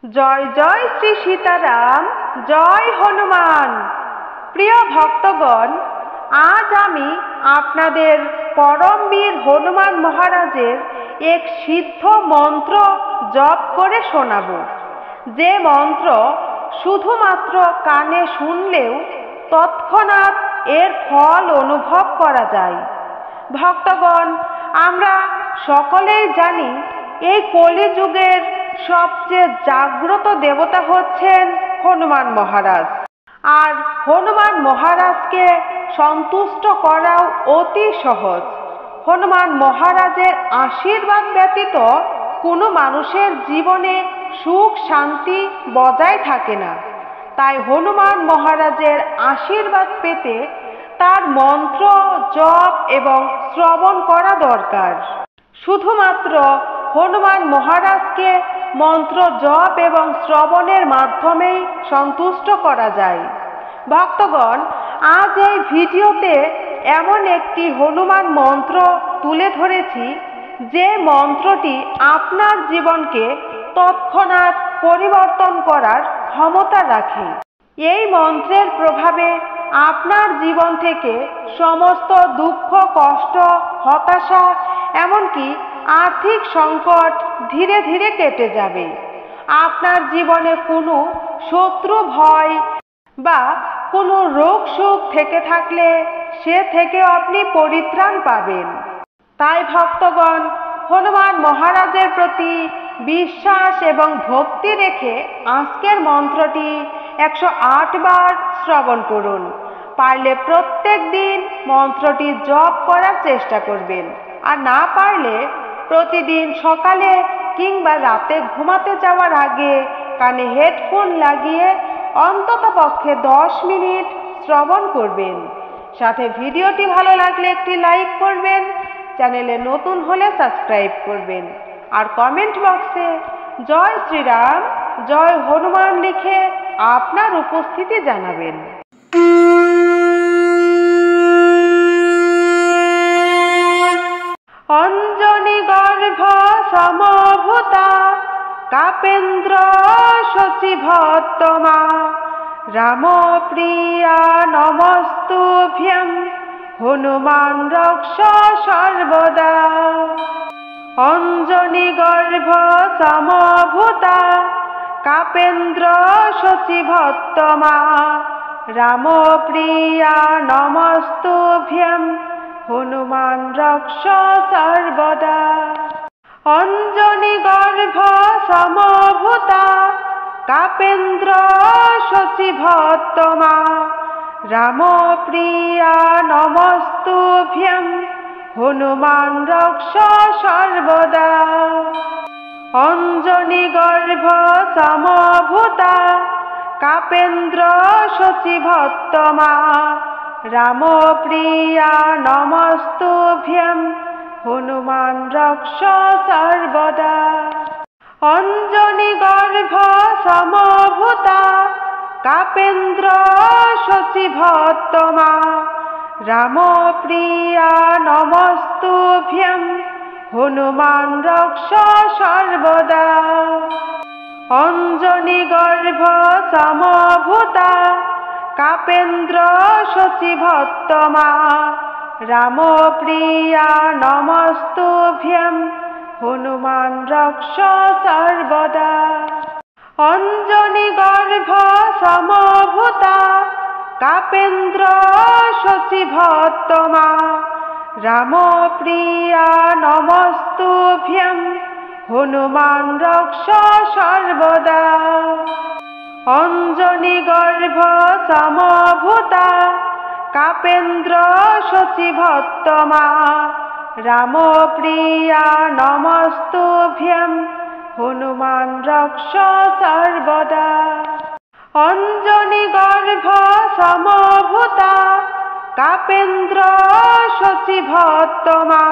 জয় জয় শ্রী সীতারাম, জয় হনুমান। প্রিয় ভক্তগণ, আজ আমি আপনাদের পরমবীর হনুমান মহারাজের এক সিদ্ধ মন্ত্র জপ করে শোনাব, যে মন্ত্র শুধুমাত্র কানে শুনলেও তৎক্ষণাৎ এর ফল অনুভব করা যায়। ভক্তগণ, আমরা সকলেই জানি এই কলিযুগের সবচেয়ে জাগ্রত দেবতা হচ্ছেন হনুমান মহারাজ। আর হনুমান মহারাজকে সন্তুষ্ট করাও অতি সহজ। হনুমান মহারাজের আশীর্বাদ ব্যতীত কোনো মানুষের জীবনে সুখ শান্তি বজায় থাকে না। তাই হনুমান মহারাজের আশীর্বাদ পেতে তার মন্ত্র জপ এবং শ্রবণ করা দরকার। শুধুমাত্র হনুমান মহারাজকে মন্ত্র জপ এবং শ্রবণের মাধ্যমেই সন্তুষ্ট করা যায়। ভক্তগণ, আজ এই ভিডিওতে এমন একটি হনুমান মন্ত্র তুলে ধরেছি, যে মন্ত্রটি আপনার জীবনকে তৎক্ষণাৎ পরিবর্তন করার ক্ষমতা রাখে। এই মন্ত্রের প্রভাবে আপনার জীবন থেকে সমস্ত দুঃখ, কষ্ট, হতাশা, এমনকি আর্থিক সংকট ধীরে ধীরে কেটে যাবে। আপনার জীবনে কোনো শত্রু ভয় বা কোনো রোগ শোক থেকে থাকলে সে থেকেও আপনি পরিত্রাণ পাবেন। তাই ভক্তগণ, হনুমান মহারাজের প্রতি বিশ্বাস এবং ভক্তি রেখে আজকের মন্ত্রটি 108 বার শ্রবণ করুন। পারলে প্রত্যেক দিন মন্ত্রটি জপ করার চেষ্টা করবেন, আর না পারলে প্রতিদিন সকালে কিংবা রাতে ঘুমাতে যাওয়ার আগে কানে হেডফোন লাগিয়ে অন্ততপক্ষে 10 মিনিট শ্রবণ করবেন। সাথে ভিডিওটি ভালো লাগলে একটি লাইক করবেন, চ্যানেলে নতুন হলে সাবস্ক্রাইব করবেন, আর কমেন্ট বক্সে জয় শ্রীরাম, জয় হনুমান লিখে আপনার উপস্থিতি জানাবেন। অঞ্জনি গর্ভ সমভূতা কাপেন্দ্র শচীভত্তমা রাম প্রিয়া নমস্তুভ্যং হনুমান রক্ষ সর্বদা। অঞ্জনি গর্ভ সমভূতা কাপেন্দ্র শচীভত্তমা রাম প্রিয়া নমস্তুভ্যং হনুমান রক্ষ সর্বদা। অঞ্জনি গর্ভ সমভূতা কাপেন্দ্র শচীভত্তমা রাম প্রিয়া নমস্তুভ্যং হনুমান রক্ষ সর্বদা। অঞ্জনি গর্ভ সমভূতা কাপেন্দ্র শচীভত্তমা রাম প্রিয়া নমস্তুভ্যং হনুমান রক্ষ সর্বদা। অঞ্জনি গর্ভ সমভূতা কাপেন্দ্র শচীভত্তমা রাম প্রিয়া নমস্তুভ্যং হনুমান রক্ষ সর্বদা। অঞ্জনি গর্ভ সমভূতা কাপেন্দ্র শচীভত্তমা রাম প্রিয়া নমস্তুভ্যং হনুমান রক্ষ সর্বদা। অঞ্জনি গর্ভ সমভূতা কাপেন্দ্র শচীভত্তমা রাম প্রিয়া নমস্তুভ্যং হনুমান রক্ষ সর্বদা। অঞ্জনি গর্ভ সমভূতা কাপেন্দ্র শচীভত্তমা রাম প্রিয়া নমস্তুভ্যং হনুমান রক্ষ সর্বদা। অঞ্জনি গর্ভ সমভূতা কাপেন্দ্র শচীভত্তমা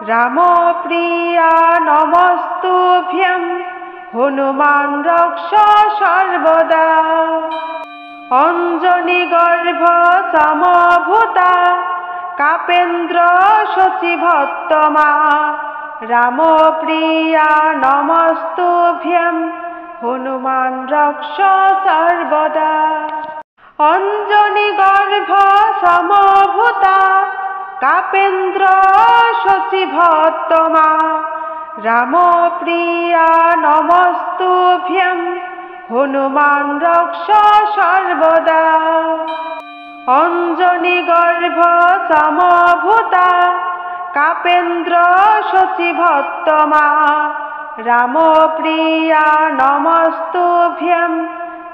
রাম প্রিয়া নমস্তুভ্যং হনুমান রক্ষ সর্বদা। অঞ্জনি গর্ভ সমভূতা কাপেন্দ্র শচীভত্তমা রাম প্রিয়া নমস্তুভ্যং হনুমান রক্ষ সর্বদা। অঞ্জনি গর্ভ সমভূতা কাপেন্দ্র শচীভত্তমা রাম প্রিয়া নমস্তুভ্যং হনুমান রক্ষ সর্বদা। অঞ্জনি গর্ভ সমভূতা কাপেন্দ্র শচীভত্তমা রাম প্রিয়া নমস্তুভ্যং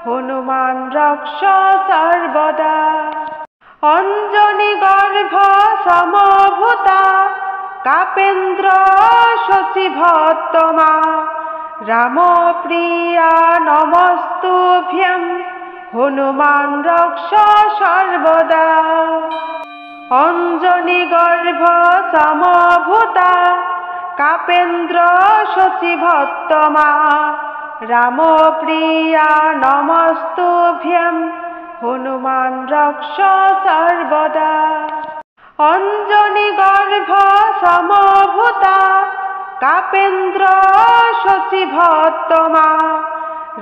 হনুমান রক্ষ সর্বদা। অঞ্জনি গর্ভ সমভূতা কাপেন্দ্র শচীভত্তমা রাম প্রিয়া নমস্তুভ্যং হনুমান রক্ষ সর্বদা। অঞ্জনি গর্ভ সমভূতা কাপেন্দ্র শচীভত্তমা রাম প্রিয়া নমস্তুভ্যং হনুমান রক্ষ সর্বদা। অঞ্জনি গর্ভ সমভূতা কাপেন্দ্র শচীভত্তমা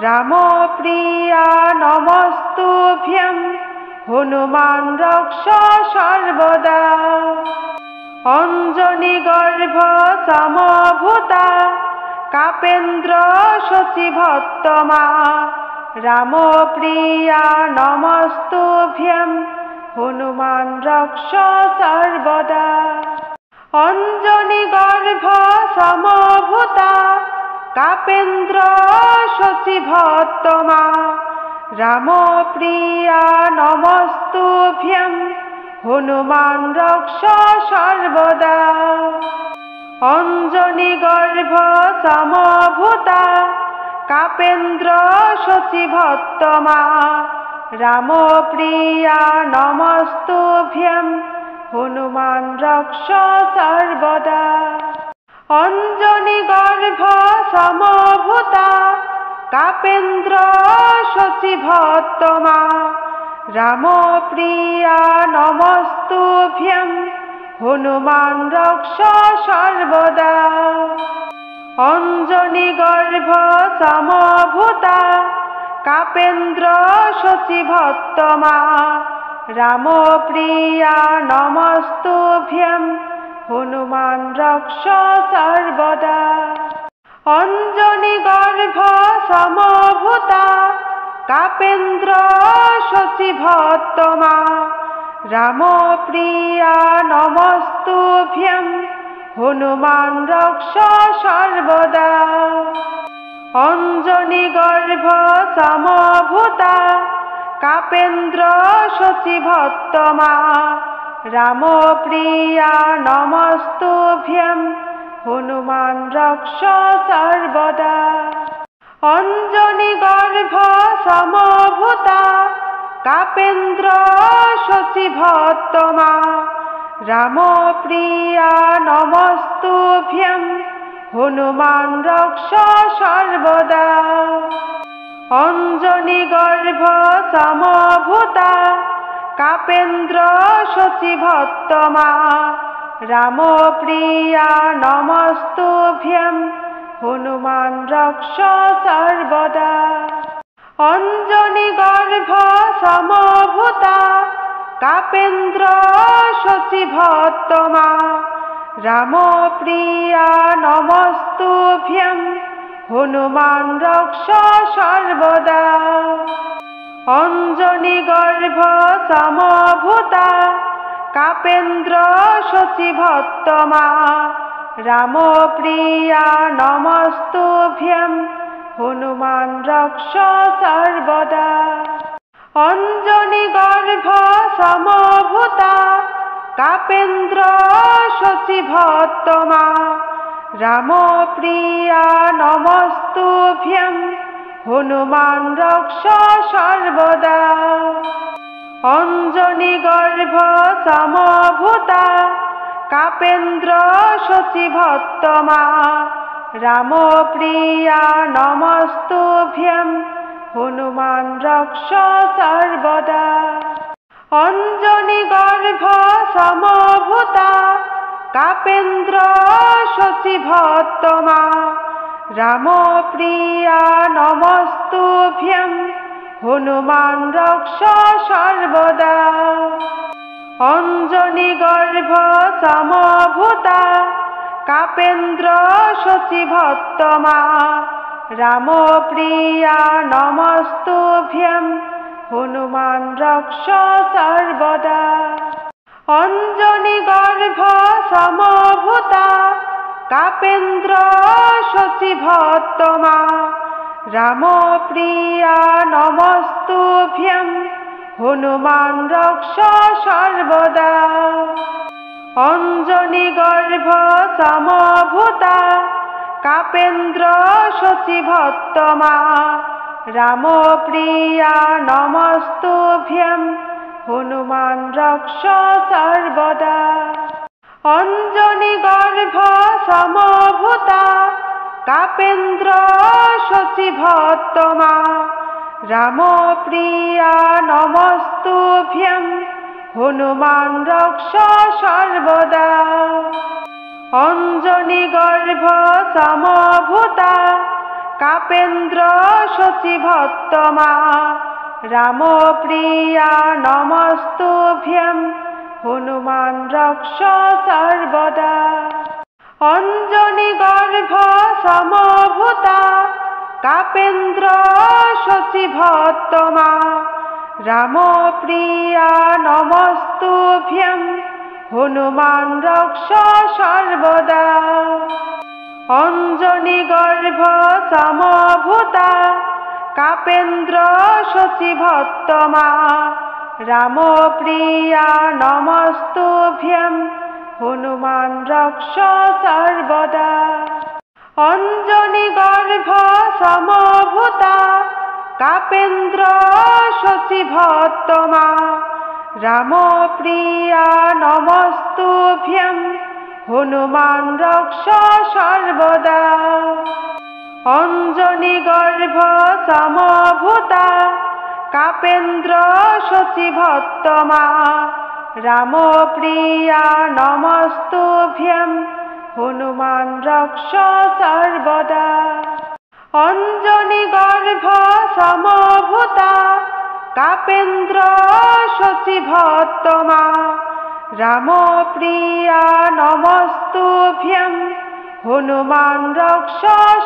রাম প্রিয়া নমস্তুভ্যং হনুমান রক্ষ সর্বদা। অঞ্জনি গর্ভ সমভূতা কাপেন্দ্র শচীভত্তমা রাম প্রিয়া নমস্তুভ্যং হনুমান রক্ষ সর্বদা। অঞ্জনি গর্ভ সমভূতা কাপেন্দ্র শচীভত্তমা রাম প্রিয়া নমস্তুভ্যং হনুমান রক্ষ সর্বদা। অঞ্জনি গর্ভ সমভূতা কাপেন্দ্র শচীভত্তমা রাম প্রিয়া নমস্তুভ্যং হনুমান রক্ষ সর্বদা। অঞ্জনি গর্ভ সমভূতা কাপেন্দ্র শচীভত্তমা রাম প্রিয়া নমস্তুভ্যং হনুমান রক্ষ সর্বদা। অঞ্জনি গর্ভ সমভূতা কাপেন্দ্র শচীভত্তমা রাম প্রিয়া নমস্তুভ্যং হনুমান রক্ষ সর্বদা। অঞ্জনি গর্ভ সমভূতা কাপেন্দ্র শচীভত্তমা রাম প্রিয়া নমস্তুভ্যং হনুমান রক্ষ সর্বদা। অঞ্জনি গর্ভ সমভূতা কাপেন্দ্র শচীভত্তমা রাম প্রিয়া নমস্তুভ্যং হনুমান রক্ষ সর্বদা। অঞ্জনি গর্ভ সমভূতা কাপেন্দ্র শচীভত্তমা রাম প্রিয়া নমস্তুভ্যং হনুমান রক্ষ সর্বদা। অঞ্জনি গর্ভ সমভূতা কাপেন্দ্র শচীভত্তমা রাম প্রিয়া নমস্তুভ্যং হনুমান রক্ষ সর্বদা। অঞ্জনি গর্ভ সমভূতা কাপেন্দ্র শচীভত্তমা রাম প্রিয়া নমস্তুভ্যং হনুমান রক্ষ সর্বদা। অঞ্জনি গর্ভ সমভূতা কাপেন্দ্র শচীভত্তমা রাম প্রিয়া নমস্তুভ্যং হনুমান রক্ষ সর্বদা। অঞ্জনি গর্ভ সমভূতা কাপেন্দ্র শচীভত্তমা রাম প্রিয়া নমস্তুভ্যং হনুমান রক্ষ সর্বদা। অঞ্জনি গর্ভ সমভূতা কাপেন্দ্র শচীভত্তমা রাম প্রিয়া নমস্তুভ্যং হনুমান রক্ষ সর্বদা। অঞ্জনি গর্ভ সমভূতা কাপেন্দ্র শচীভত্তমা রাম প্রিয়া নমস্তুভ্যং হনুমান রক্ষ সর্বদা। অঞ্জনি গর্ভ সমভূতা কাপেন্দ্র শচীভত্তমা রাম প্রিয়া নমস্তুভ্যং হনুমান রক্ষ সর্বদা। অঞ্জনি গর্ভ সমভূতা কাপেন্দ্র শচীভত্তমা রাম প্রিয়া নমস্তুভ্যং হনুমান রক্ষ সর্বদা। অঞ্জনি গর্ভ সমভূতা কাপেন্দ্র শচীভত্তমা রাম প্রিয়া নমস্তুভ্যং হনুমান রক্ষ সর্বদা। অঞ্জনি গর্ভ সমভূতা কাপেন্দ্র শচীভত্তমা রাম প্রিয়া নমস্তুভ্যং হনুমান রক্ষ সর্বদা। অঞ্জনি গর্ভ সমভূতা কাপেন্দ্র শচীভত্তমা রাম প্রিয়া নমস্তুভ্যং হনুমান রক্ষ সর্বদা। অঞ্জনি গর্ভ সমভূতা কাপেন্দ্র শচীভত্তমা রাম প্রিয়া নমস্তুভ্যং হনুমান রক্ষ সর্বদা। অঞ্জনি গর্ভ সমভূতা কাপেন্দ্র শচীভত্তমা রাম প্রিয়া নমস্তুভ্যং হনুমান রক্ষ সর্বদা। অঞ্জনি গর্ভ সমভূতা কাপেন্দ্র শচীভত্তমা রাম প্রিয়া নমস্তুভ্যং হনুমান রক্ষ সর্বদা। অঞ্জনি গর্ভ সমভূতা কাপেন্দ্র শচীভত্তমা রাম প্রিয়া নমস্তুভ্যং হনুমান রক্ষ সর্বদা। অঞ্জনি গর্ভ সমভূতা কাপেন্দ্র শচীভত্তমা রাম প্রিয়া নমস্তুভ্যং হনুমান রক্ষ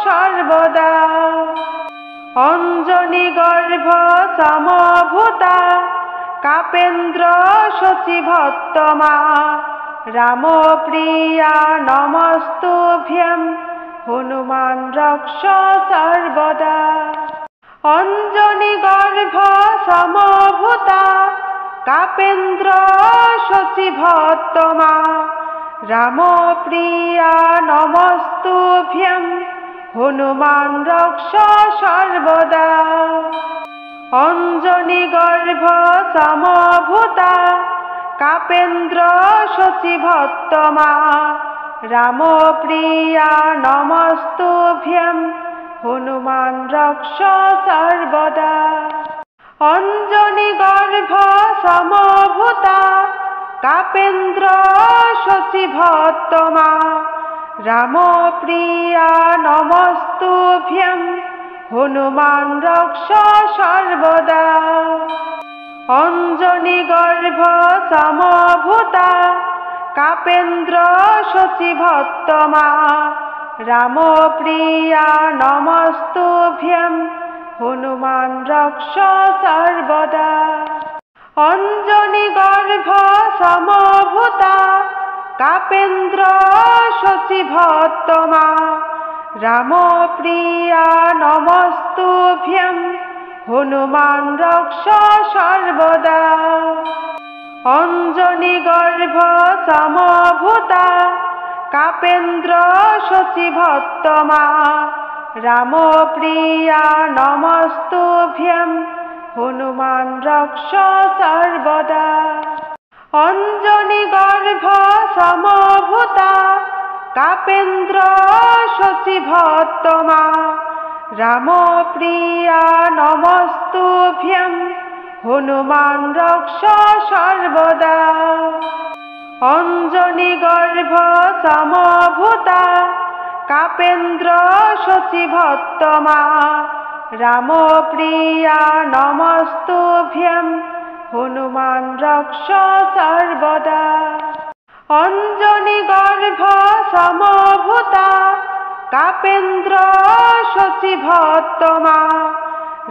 সর্বদা। অঞ্জনি গর্ভ সমভূতা কাপেন্দ্র শচীভত্তমা রাম প্রিয়া নমস্তুভ্যং হনুমান রক্ষ সর্বদা। অঞ্জনি গর্ভ সমভূতা কাপেন্দ্র শচীভত্তমা রাম প্রিয়া নমস্তুভ্যং হনুমান রক্ষ সর্বদা। অঞ্জনি গর্ভ সমভূতা কাপেন্দ্র শচীভত্তমা রাম প্রিয়া নমস্তুভ্যং হনুমান রক্ষ সর্বদা। অঞ্জনি গর্ভ সমভূতা কাপেন্দ্র শচীভত্তমা রাম প্রিয়া নমস্তুভ্যং হনুমান রক্ষ সর্বদা। অঞ্জনি গর্ভ সমভূতা কাপেন্দ্র শচীভত্তমা রাম প্রিয়া নমস্তুভ্যং হনুমান রক্ষ সর্বদা। অঞ্জনি গর্ভ সমভূতা কাপেন্দ্র শচীভত্তমা রাম প্রিয়া নমস্তুভ্যং হনুমান রক্ষ সর্বদা। অঞ্জনি গর্ভ সমভূতা কাপেন্দ্র শচীভত্তমা রাম প্রিয়া নমস্তুভ্যং হনুমান রক্ষ সর্বদা। অঞ্জনি গর্ভ সমভূতা কাপেন্দ্র শচীভত্তমা রাম প্রিয়া নমস্তুভ্যং হনুমান রক্ষ সর্বদা। অঞ্জনি গর্ভ সমভূতা কাপেন্দ্র শচীভত্তমা रामप्रिया नमस्तुभ्यं हनुमान रक्ष सर्वदा अंजनीगर्भ समभूता कापेन्द्र शचीभत्तमा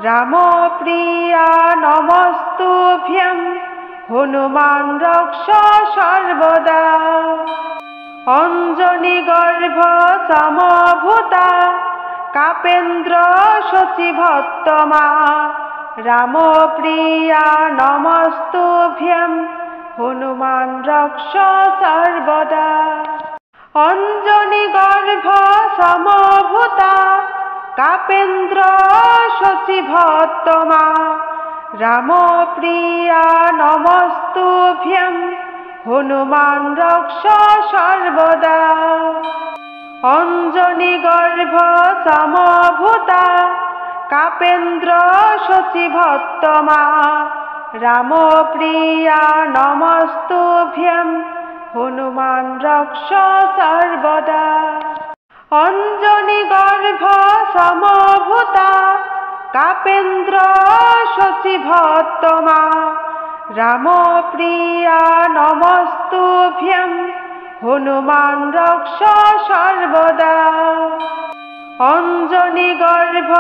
रामप्रिया नमस्तुभ्यं हनुमान रक्ष सर्वदा अंजनीगर्भ समभूता कापेन्द्र शचीभत्तमा रामप्रिया नमस्तुभ्यं हनुमान रक्ष सर्वदा अंजनीगर्भ समभूता कापेन्द्र शचीभत्तमा रामप्रिया नमस्तुभ्यं हनुमान रक्ष सर्वदा अंजनीगर्भ समभूता कापेन्द्र शचीभत्तमा रामप्रिया नमस्तुभ्यं हनुमान रक्ष सर्वदा अंजनीगर्भ समभूता कापेन्द्र शचीभत्तमा रामप्रिया नमस्तुभ्यं हनुमान रक्ष सर्वदा अंजनीगर्भ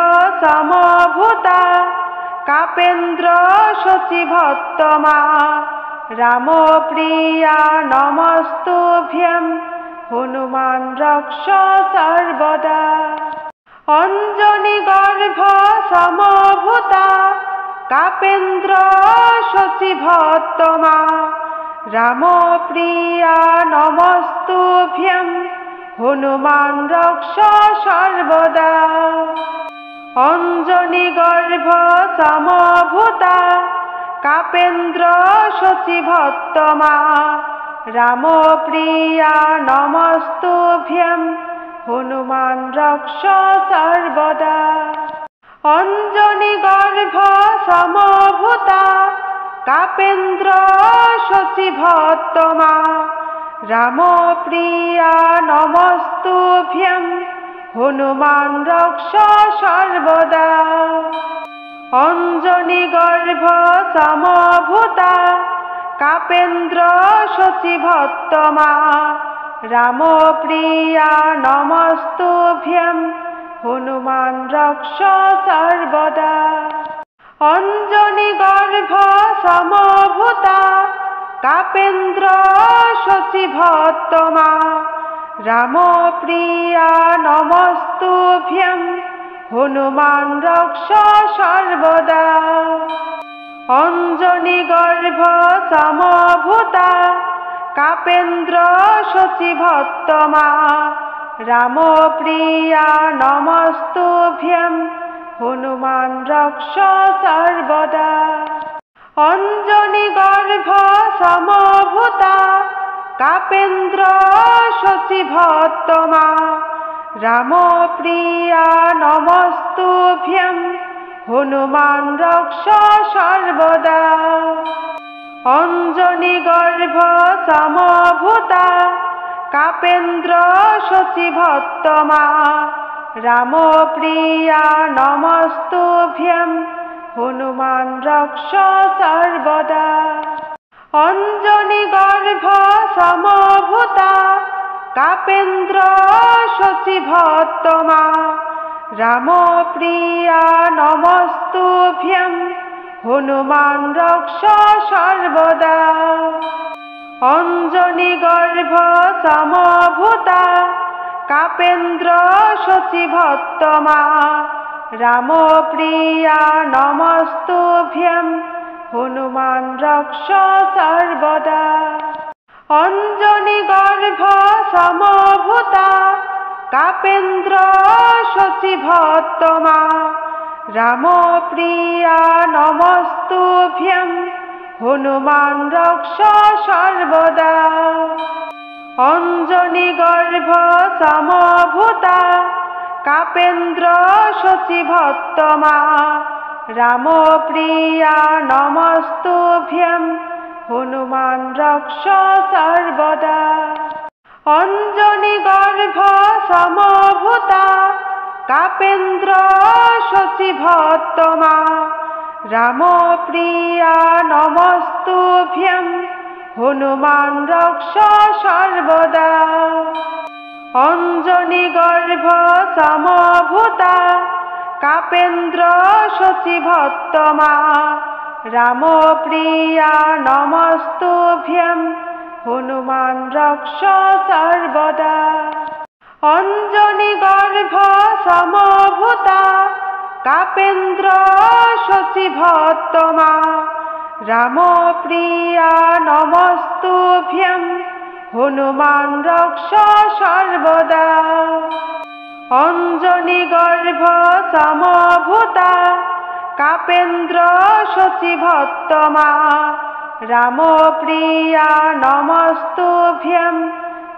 समभूता कापेन्द्र शचीभत्तमा रामप्रिया नमस्तुभ्यं हनुमान रक्ष सर्वदा अंजनीगर्भ समभूता कापेन्द्र शचीभत्तमा रामप्रिया नमस्तुभ्यं हनुमान रक्ष सर्वदा अंजनीगर्भ समभूता कापेन्द्र शचीभत्तमा रामप्रिया नमस्तुभ्यं हनुमान रक्ष सर्वदा अंजनीगर्भ समभूता कापेन्द्र शचीभत्तमा रामप्रिया नमस्तुभ्यं हनुमान रक्ष सर्वदा अंजनीगर्भ समभूता कापेन्द्र शचीभत्तमा रामप्रिया नमस्तुभ्यं हनुमान रक्ष सर्वदा अंजनीगर्भ समभूता कापेन्द्र शचीभत्तमा रामप्रिया नमस्तुभ्यं हनुमान रक्ष सर्वदा अंजनीगर्भ समभूता कापेन्द्र शचीभत्तमा रामप्रिया नमस्तुभ्यं हनुमान रक्ष सर्वदा अंजनीगर्भ समभूता कापेन्द्र शचीभत्तमा रामप्रिया नमस्तुभ्यं हनुमान रक्ष सर्वदा अंजनीगर्भ समभूता कापेन्द्र शचीभत्तमा रामप्रिया नमस्तुभ्यं हनुमान रक्ष सर्वदा अंजनीगर्भ समभूता कापेन्द्र शचीभत्तमा रामप्रिया नमस्तुभ्यं हनुमान रक्ष सर्वदा अंजनीगर्भ समभूता कापेन्द्र शचीभत्तमा रामप्रिया नमस्तुभ्यं हनुमान रक्ष सर्वदा अंजनीगर्भ समभूता कापेन्द्र शचीभत्तमा रामप्रिया नमस्तुभ्यं हनुमान रक्ष सर्वदा अंजनीगर्भ समभूता कापेन्द्र शचीभत्तमा रामप्रिया नमस्तुभ्यं हनुमान रक्ष सर्वदा अंजनीगर्भ समभूता কাপেন্দ্র শচীভত্তমা রামপ্রিয়া নমস্তুভ্যং হনুমান রক্ষ সর্বদা অঞ্জনিগর্ভ সমভূতা কাপেন্দ্র শচীভত্তমা রামপ্রিয়া নমস্তুভ্যং হনুমান রক্ষ সর্বদা অঞ্জনিগর্ভ সমভূতা কাপেন্দ্র শচীভত্তমা রামপ্রিয়া নমস্তুভ্যং হনুমান রক্ষ সর্বদা অঞ্জনিগর্ভ সমভূতা কাপেন্দ্র শচীভত্তমা রামপ্রিয়া নমস্তুভ্যং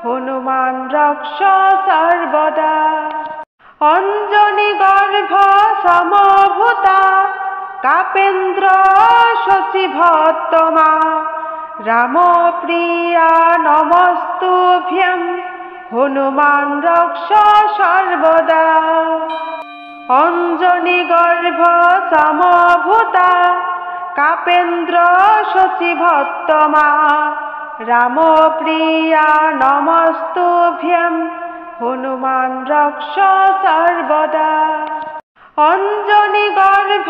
হনুমান রক্ষ সর্বদা অঞ্জনিগর্ভ সমভূতা কাপেন্দ্র শচীভত্তমা রামপ্রিয়া নমস্তুভ্যং হনুমান রক্ষ সর্বদা অঞ্জনিগর্ভ সমভূতা কাপেন্দ্র শচীভত্তমা রামপ্রিয়া নমস্তুভ্যং হনুমান রক্ষ সর্বদা অঞ্জনিগর্ভ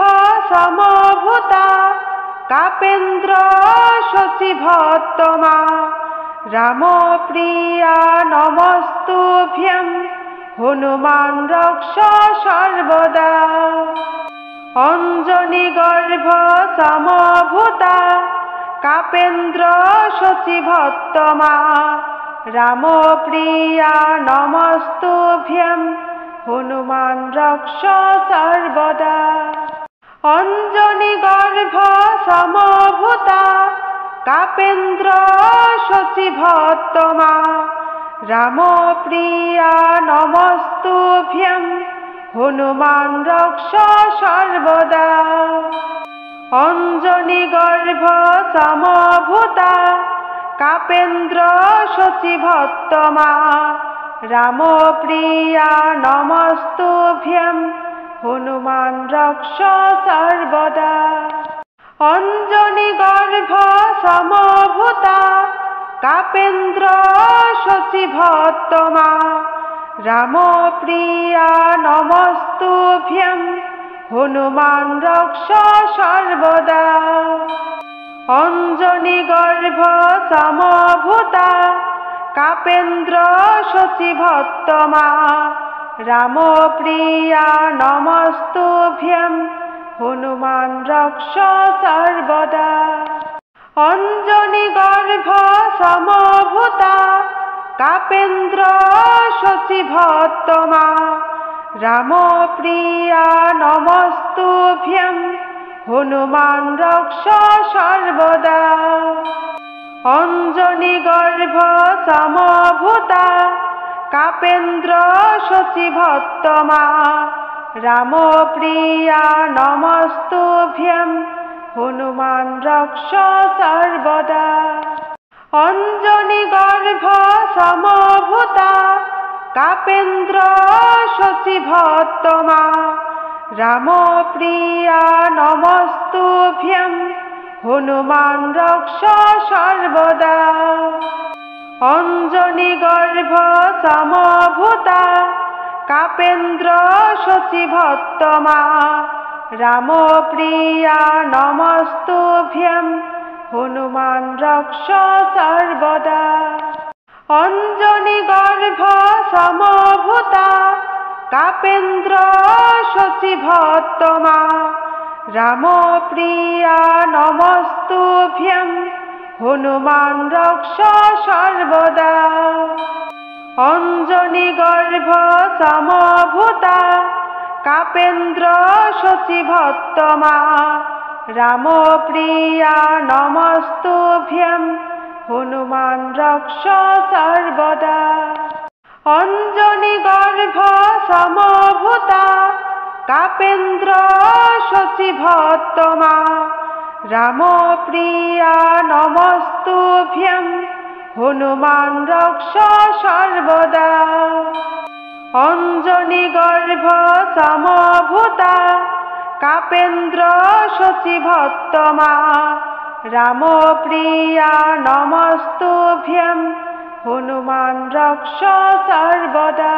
সমভূতা কাপেন্দ্র শচীভত্তমা রামপ্রিয়া নমস্তুভ্যং হনুমান রক্ষ সর্বদা অঞ্জনিগর্ভ সমভূতা কাপেন্দ্র শচীভত্তমা রামপ্রিয়া নমস্তুভ্যং হনুমান রক্ষ সর্বদা অঞ্জনিগর্ভ সমভূতা কাপেন্দ্র শচীভত্তমা রামপ্রিয়া নমস্তুভ্যং হনুমান রক্ষ সর্বদা অঞ্জনিগর্ভ সমভূতা কাপেন্দ্র শচীভত্তমা রামপ্রিয়া নমস্তুভ্যং হনুমান রক্ষ সর্বদা অঞ্জনিগর্ভ সমভূতা কাপেন্দ্র শচীভত্তমা রামপ্রিয়া নমস্তুভ্যং হনুমান রক্ষ সর্বদা অঞ্জনিগর্ভ সমভূতা কাপেন্দ্র শচীভত্তমা রামপ্রিয়া নমস্তুভ্যং হনুমান রক্ষ সর্বদা অঞ্জনিগর্ভ সমভূতা কাপেন্দ্র শচীভত্তমা রামপ্রিয়া নমস্তুভ্যং হনুমান রক্ষ সর্বদা অঞ্জনিগর্ভ সমভূতা কাপেন্দ্র শচীভত্তমা রামপ্রিয়া নমস্তুভ্যং হনুমান রক্ষ সর্বদা অঞ্জনিগর্ভ সমভূতা কাপেন্দ্র শচীভত্তমা রামপ্রিয়া নমস্তুভ্যং হনুমান রক্ষ সর্বদা অঞ্জনিগর্ভ সমভূতা কাপেন্দ্র শচীভত্তমা রামপ্রিয়া নমস্তুভ্যং হনুমান রক্ষ সর্বদা অঞ্জনিগর্ভ সমভূতা কাপেন্দ্র শচীভত্তমা রামপ্রিয়া নমস্তুভ্যং হনুমান রক্ষ সর্বদা অঞ্জনিগর্ভ সমভূতা কাপেন্দ্র শচীভত্তমা রামপ্রিয়া নমস্তুভ্যং হনুমান রক্ষ সর্বদা অঞ্জনিগর্ভ সমভূতা কাপেন্দ্র শচীভত্তমা রামপ্রিয়া নমস্তুভ্যং হনুমান রক্ষ সর্বদা অঞ্জনিগর্ভ সমভূতা কাপেন্দ্র শচীভত্তমা রামপ্রিয়া নমস্তুভ্যং হনুমান রক্ষ সর্বদা।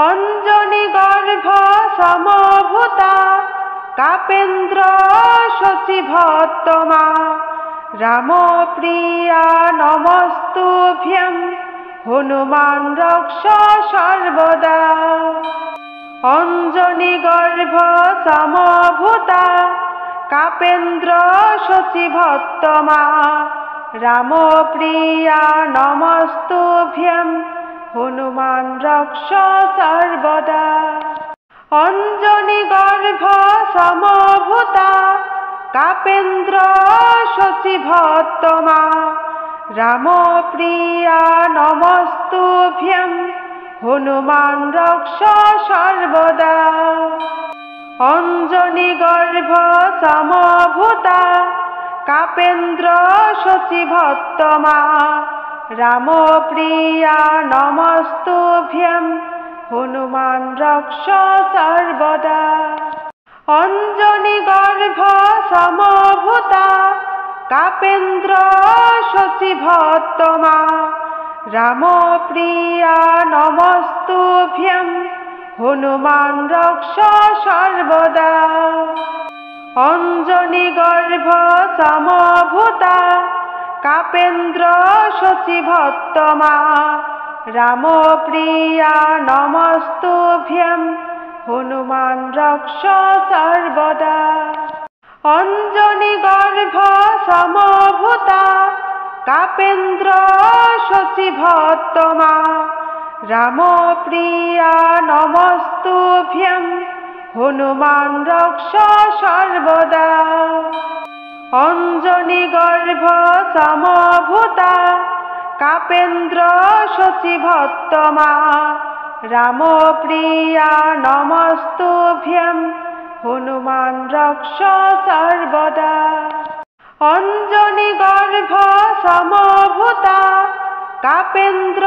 অঞ্জনিগর্ভ সমভূতা কাপেন্দ্র শচীভত্তমা রামপ্রিয়া নমস্তুভ্যং হনুমান রক্ষ সর্বদা। অঞ্জনিগর্ভ সমভূতা কাপেন্দ্র শচীভত্তমা রামপ্রিয়া নমস্তুভ্যং হনুমান রক্ষ সর্বদা। অঞ্জনিগর্ভ সমভূতা কাপেন্দ্র শচীভত্তমা রামপ্রিয়া নমস্তুভ্যং হনুমান রক্ষ সর্বদা। অঞ্জনিগর্ভ সমভূতা কাপেন্দ্র শচীভত্তমা রামপ্রিয়া নমস্তুভ্যং হনুমান রক্ষ সর্বদা। অঞ্জনিগর্ভ সমভূতা কাপেন্দ্র শচীভত্তমা রামপ্রিয়া নমস্তুভ্যং হনুমান রক্ষ সর্বদা। অঞ্জনিগর্ভ সমভূতা কাপেন্দ্র শচীভত্তমা রামপ্রিয়া নমস্তুভ্যং হনুমান রক্ষ সর্বদা। অঞ্জনিগর্ভ সমভূতা কাপেন্দ্র শচীভত্তমা রামপ্রিয়া নমস্তুভ্যং হনুমান রক্ষ সর্বদা। অঞ্জনিগর্ভ সমভূতা কাপেন্দ্র শচীভত্তমা রামপ্রিয়া নমস্তুভ্যং হনুমান রক্ষ সর্বদা। অঞ্জনিগর্ভ সমভূতা কাপেন্দ্র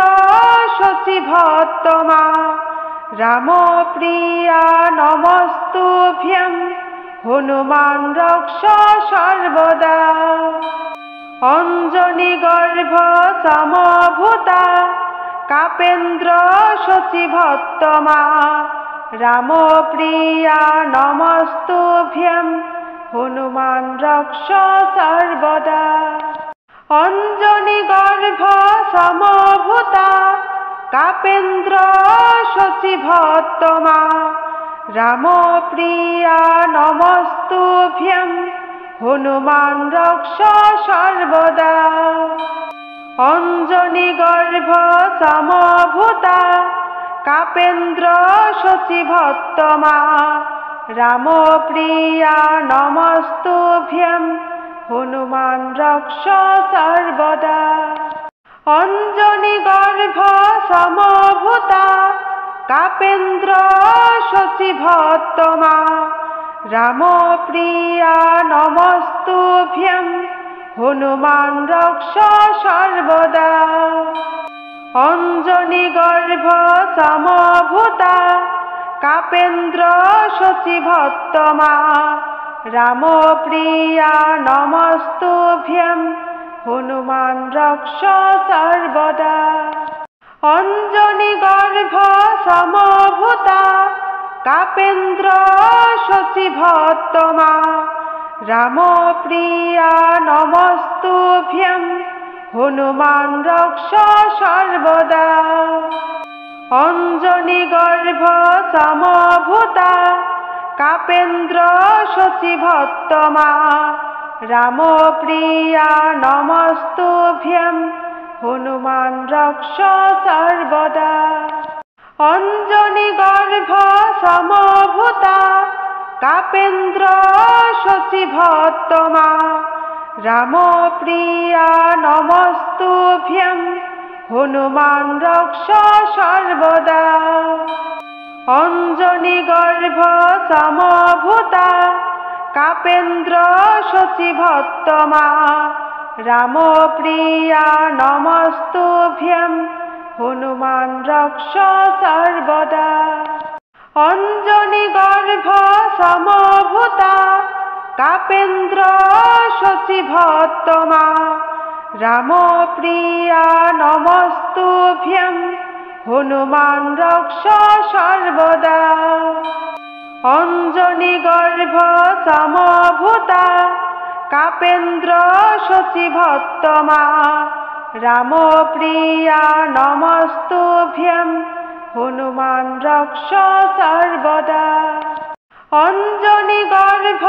শচীভত্তমা রামপ্রিয়া নমস্তুভ্যং হনুমান রক্ষ সর্বদা। অঞ্জনিগর্ভ সমভূতা কাপেন্দ্র শচীভত্তমা রামপ্রিয়া নমস্তুভ্যং হনুমান রক্ষ সর্বদা। অঞ্জনিগর্ভ সমভূতা কাপেন্দ্র শচীভত্তমা রামপ্রিয়া নমস্তুভ্যং হনুমান রক্ষ সর্বদা। অঞ্জনিগর্ভ সমভূতা কাপেন্দ্র শচীভত্তমা রামপ্রিয়া নমস্তুভ্যং হনুমান রক্ষ সর্বদা। অঞ্জনিগর্ভ সমভূতা কাপেন্দ্র শচীভত্তমা রামপ্রিয়া নমস্তুভ্যং হনুমান রক্ষ সর্বদা। অঞ্জনিগর্ভ সমভূতা কাপেন্দ্র শচীভত্তমা রামপ্রিয়া নমস্তুভ্যং হনুমান রক্ষ সর্বদা। অঞ্জনিগর্ভ সমভূতা কাপেন্দ্র শচীভত্তমা রামপ্রিয়া নমস্তুভ্যং হনুমান রক্ষ সর্বদা। অঞ্জনিগর্ভ সমভূতা কাপেন্দ্র শচীভত্তমা রামপ্রিয়া নমস্তুভ্যং হনুমান রক্ষ সর্বদা। অঞ্জনিগর্ভ সমভূতা কাপেন্দ্র শচীভত্তমা রামপ্রিয়া নমস্তুভ্যং হনুমান রক্ষ সর্বদা। অঞ্জনিগর্ভ সমভূতা কাপেন্দ্র শচীভত্তমা রামপ্রিয়া নমস্তুভ্যং হনুমান রক্ষ সর্বদা। অঞ্জনি গর্ভ সমভূতা কাপেন্দ্র শচীভত্তমা রাম প্রিয়া নমস্তুভ্যং হনুমান রক্ষ সর্বদা। অঞ্জনি গর্ভ সমভূতা কাপেন্দ্র শচীভত্তমা রাম প্রিয়া নমস্তুভ্যং হনুমান রক্ষ সর্বদা। অঞ্জনি গর্ভ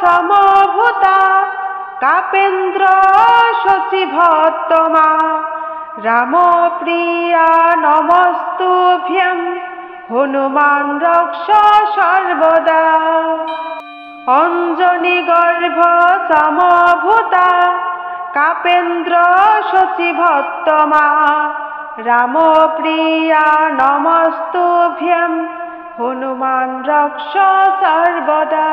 সমভূতা কাপেন্দ্র শচীভত্তমা রাম প্রিয়া নমস্তুভ্যং হনুমান রক্ষ সর্বদা। অঞ্জনি গর্ভ সমভূতা কাপেন্দ্র শচীভত্তমা রাম প্রিয়া নমস্তুভ্যং হনুমান রক্ষ সর্বদা।